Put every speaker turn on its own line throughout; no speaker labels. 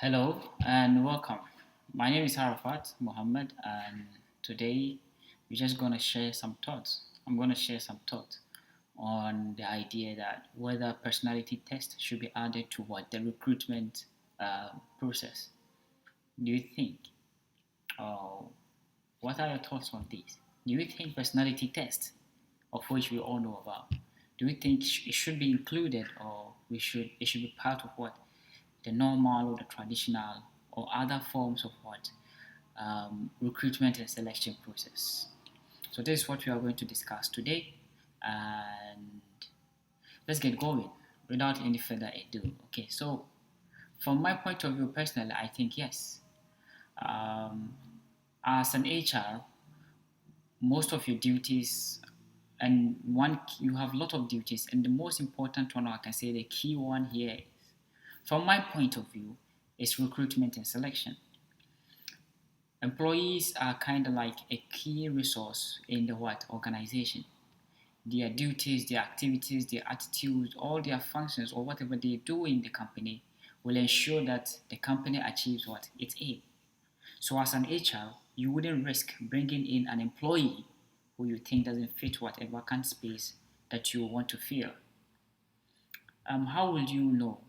Hello and welcome. My name is Arafat Mohammed, and today we're just gonna share some thoughts. I'm gonna share some thoughts on the idea that whether personality test should be added to what the recruitment process. Do you think? Or what are your thoughts on this? Do you think personality test, of which we all know about, do you think it should be included, or it should be part of what the normal or the traditional or other forms of what recruitment and selection process. So this is what we are going to discuss today, and let's get going without any further ado. Okay, so from my point of view personally, I think yes. Um, as an HR, most of your duties and one you have a lot of duties, and the most important one, I can say the key one here, from my point of view, is recruitment and selection. Employees are kind of like a key resource in the what organization. Their duties, their activities, their attitudes, all their functions, or whatever they do in the company will ensure that the company achieves what its aim. So, as an HR, you wouldn't risk bringing in an employee who you think doesn't fit whatever kind of space that you want to fill. How will you know?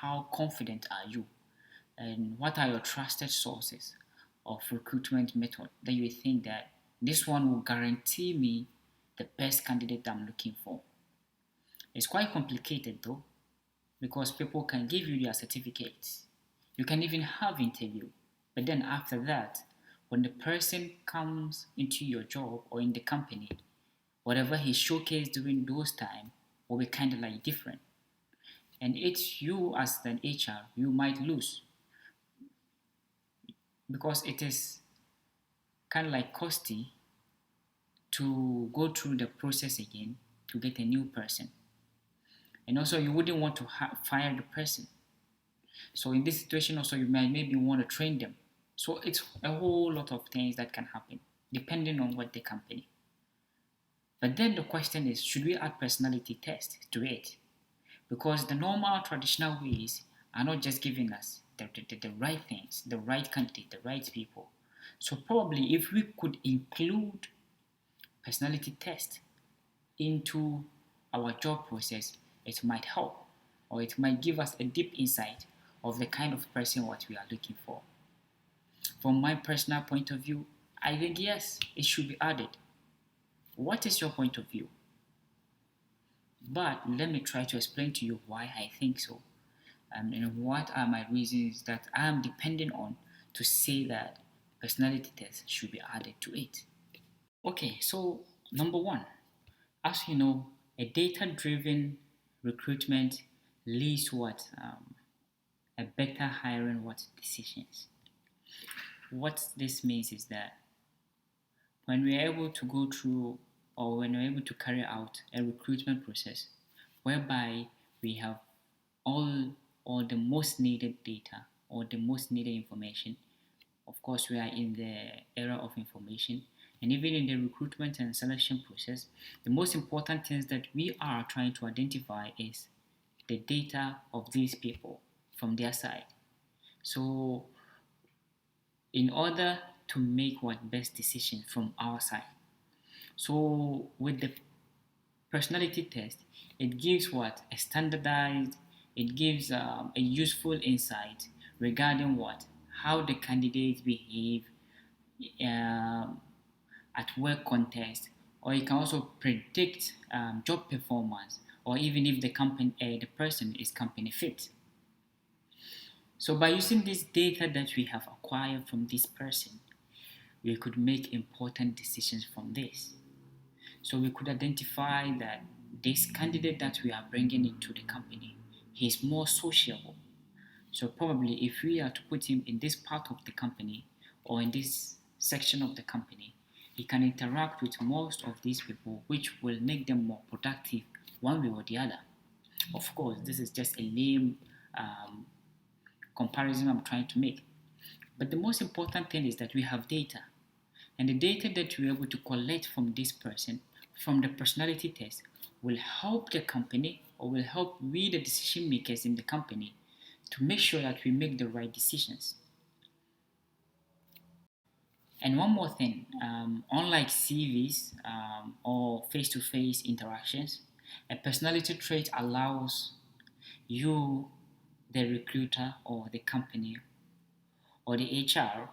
How confident are you? And what are your trusted sources of recruitment method that you think that this one will guarantee me the best candidate I'm looking for? It's quite complicated though, because people can give you their certificates. You can even have interview, but then after that, when the person comes into your job or in the company, whatever he showcased during those time will be kind of like different. And it's you as an HR, you might lose because it is kind of like costly to go through the process again to get a new person. And also, you wouldn't want to fire the person. So in this situation, also you might maybe want to train them. So it's a whole lot of things that can happen depending on what the company. But then the question is, should we add personality test to it? Because the normal traditional ways are not just giving us the right things, the right candidate, the right people. So probably if we could include personality test into our job process, it might help, or it might give us a deep insight of the kind of person what we are looking for. From my personal point of view, I think yes, it should be added. What is your point of view? But let me try to explain to you why I think so, and what are my reasons that I am depending on to say that personality test should be added to it. Okay, so number one, as you know, a data-driven recruitment leads to what a better hiring what decisions. What this means is that when we are able to go through or when we're able to carry out a recruitment process whereby we have all all the most needed data or the most needed information. Of course, we are in the era of information, and even in the recruitment and selection process, the most important things that we are trying to identify is the data of these people from their side. So, in order to make what best decision from our side. So, with the personality test, it gives what a standardized, it gives a useful insight regarding what how the candidates behave um, at work context, or it can also predict job performance, or even if the person is company fit. So by using this data that we have acquired from this person, we could make important decisions from this. So we could identify that this candidate that we are bringing into the company, he is more sociable. So probably if we are to put him in this part of the company or in this section of the company, he can interact with most of these people, which will make them more productive one way or the other. Of course, this is just a lame um, comparison I'm trying to make. But the most important thing is that we have data. And the data that we're able to collect from this person, from the personality test, will help the company or will help we, the decision makers in the company, to make sure that we make the right decisions. And one more thing, unlike CVs or face-to-face interactions, a personality trait allows you, the recruiter or the company or the HR,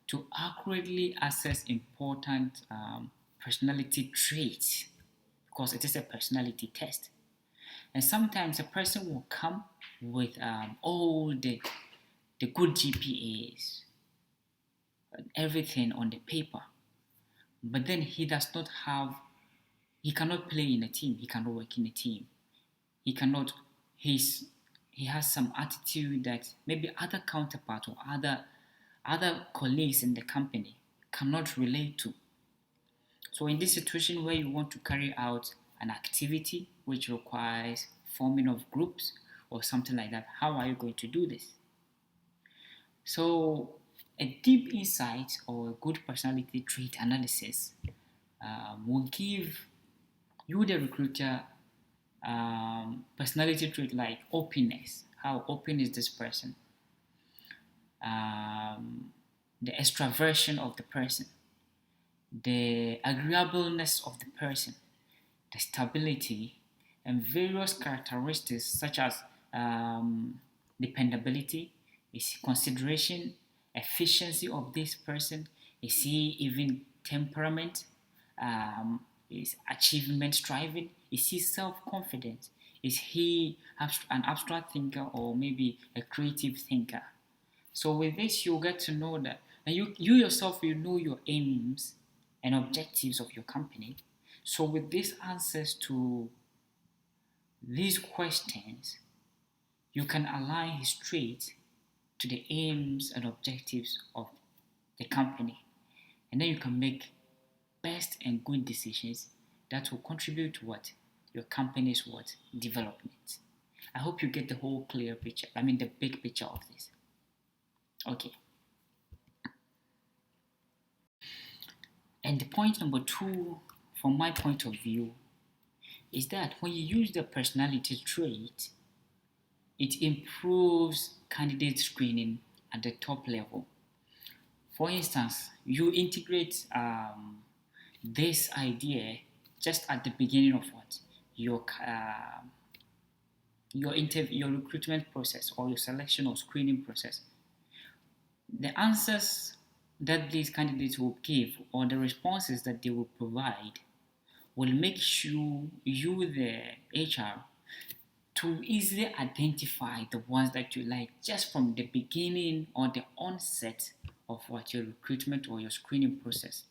to accurately assess important personality traits because it is a personality test. And sometimes a person will come with all the good GPAs, everything on the paper, but then he cannot play in a team, he cannot work in a team, he cannot, he has some attitude that maybe other counterparts or other colleagues in the company cannot relate to. So in this situation where you want to carry out an activity which requires forming of groups or something like that, how are you going to do this? So a deep insight or a good personality trait analysis will give you, the recruiter, personality trait like openness. How open is this person? The extraversion of the person, the agreeableness of the person, the stability, and various characteristics such as dependability, is consideration, efficiency of this person, is he even temperament, is achievement striving, is he self-confident, is he an abstract thinker or maybe a creative thinker. So with this you'll get to know that, and you yourself, you know your aims and objectives of your company. So with these answers to these questions, you can align his traits to the aims and objectives of the company. And then you can make best and good decisions that will contribute to what? Your company's what? Development. I hope you get the whole clear picture. I mean the big picture of this. Okay. And the point number 2, from my point of view, is that when you use the personality trait, it improves candidate screening at the top level. For instance, you integrate this idea just at the beginning of what? Your recruitment process or your selection or screening process. The answers that these candidates will give or the responses that they will provide will make sure you, the HR, to easily identify the ones that you like just from the beginning or the onset of what your recruitment or your screening process.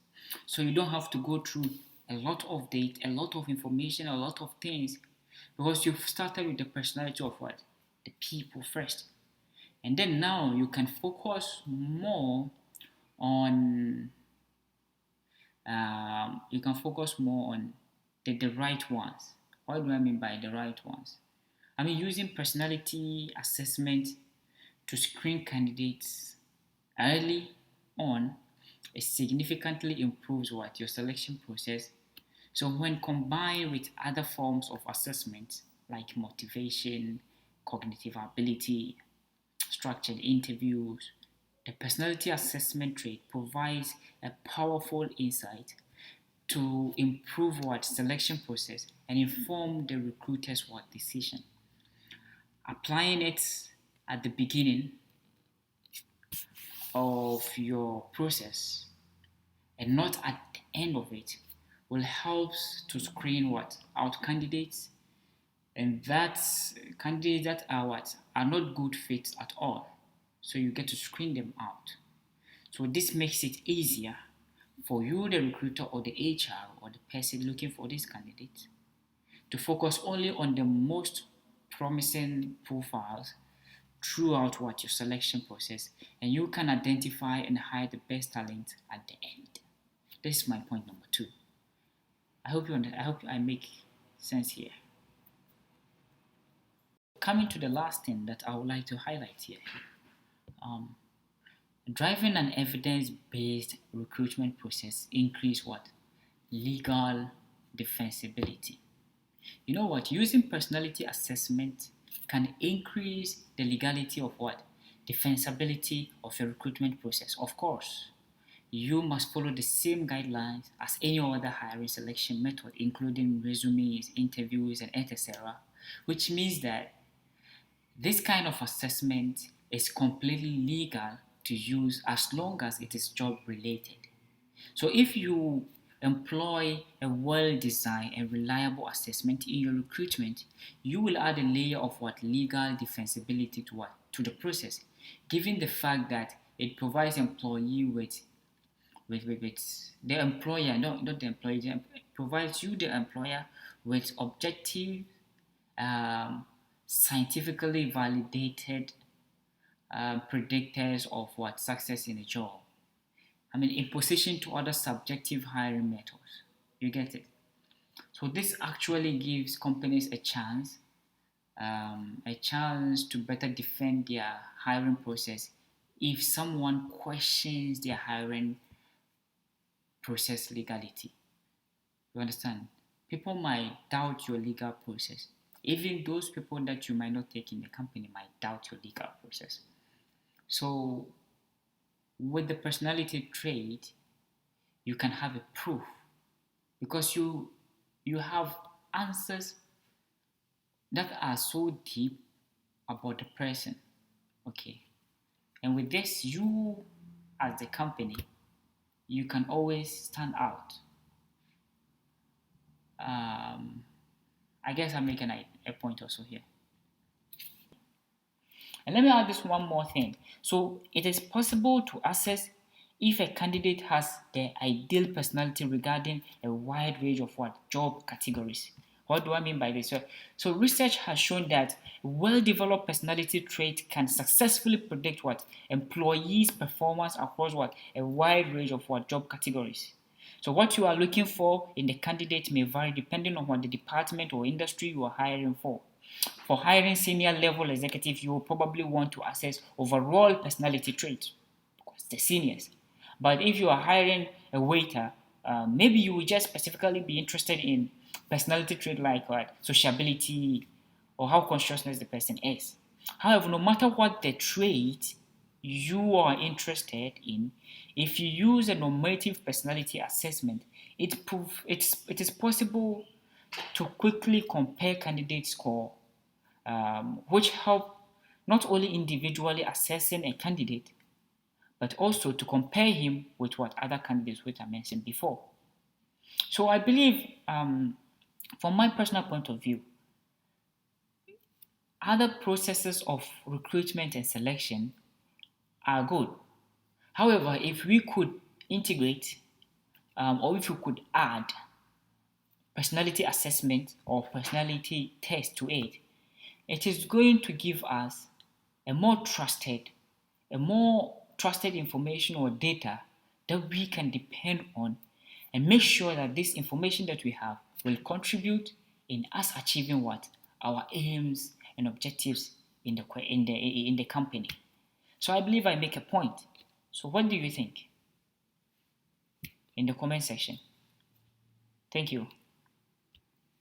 So you don't have to go through a lot of data, a lot of information, a lot of things, because you've started with the personality of what? The people first. And then now you can focus more on the right ones. What do I mean by the right ones? I mean using personality assessment to screen candidates early on, it significantly improves what? Your selection process. So when combined with other forms of assessment like motivation, cognitive ability, structured interviews, the personality assessment trait provides a powerful insight to improve what? Selection process and inform the recruiter's what? Decision. Applying it at the beginning of your process and not at the end of it will help to screen what? Out candidates, and that's candidates that are what? Are not good fits at all. So you get to screen them out. So this makes it easier for you, the recruiter or the HR or the person looking for this candidate, to focus only on the most promising profiles throughout what your selection process, and you can identify and hire the best talent at the end. This is my point number 2. I hope I make sense here. Coming to the last thing that I would like to highlight here, driving an evidence-based recruitment process increase what? Legal defensibility. You know what? Using personality assessment can increase the legality of what? Defensibility of a recruitment process. Of course, you must follow the same guidelines as any other hiring selection method, including resumes, interviews, and etc., which means that this kind of assessment is completely legal to use as long as it is job related. So if you employ a well-designed and reliable assessment in your recruitment, you will add a layer of what? Legal defensibility to what? To the process, given the fact that it provides employee with the employer, not the employee, it provides you, the employer, with objective, um, scientifically validated predictors of what? Success in a job. I mean, in position to other subjective hiring methods. You get it? So this actually gives companies a chance to better defend their hiring process if someone questions their hiring process legality. You understand? People might doubt your legal process. Even those people that you might not take in the company might doubt your legal process. So with the personality trait, you can have a proof because you have answers that are so deep about the person. Okay. And with this, you as the company, you can always stand out. I guess I'm making a point also here. And let me add this one more thing. So it is possible to assess if a candidate has the ideal personality regarding a wide range of what? Job categories. What do I mean by this? So research has shown that well-developed personality trait can successfully predict what? Employees' performance across what? A wide range of what? Job categories. So what you are looking for in the candidate may vary depending on what the department or industry you are hiring for. For hiring senior level executives, you will probably want to assess overall personality traits because the seniors. But if you are hiring a waiter, maybe you will just specifically be interested in personality trait like sociability or how conscientious the person is. However, no matter what the trait you are interested in, if you use a normative personality assessment, it is possible to quickly compare candidate score, which help not only individually assessing a candidate, but also to compare him with what other candidates which I mentioned before. So I believe, from my personal point of view, other processes of recruitment and selection are good. However, if we could integrate or if we could add personality assessment or personality test to it, it is going to give us a more trusted information or data that we can depend on and make sure that this information that we have will contribute in us achieving what? Our aims and objectives in the company. So I believe I make a point. So what do you think? In the comment section. Thank you.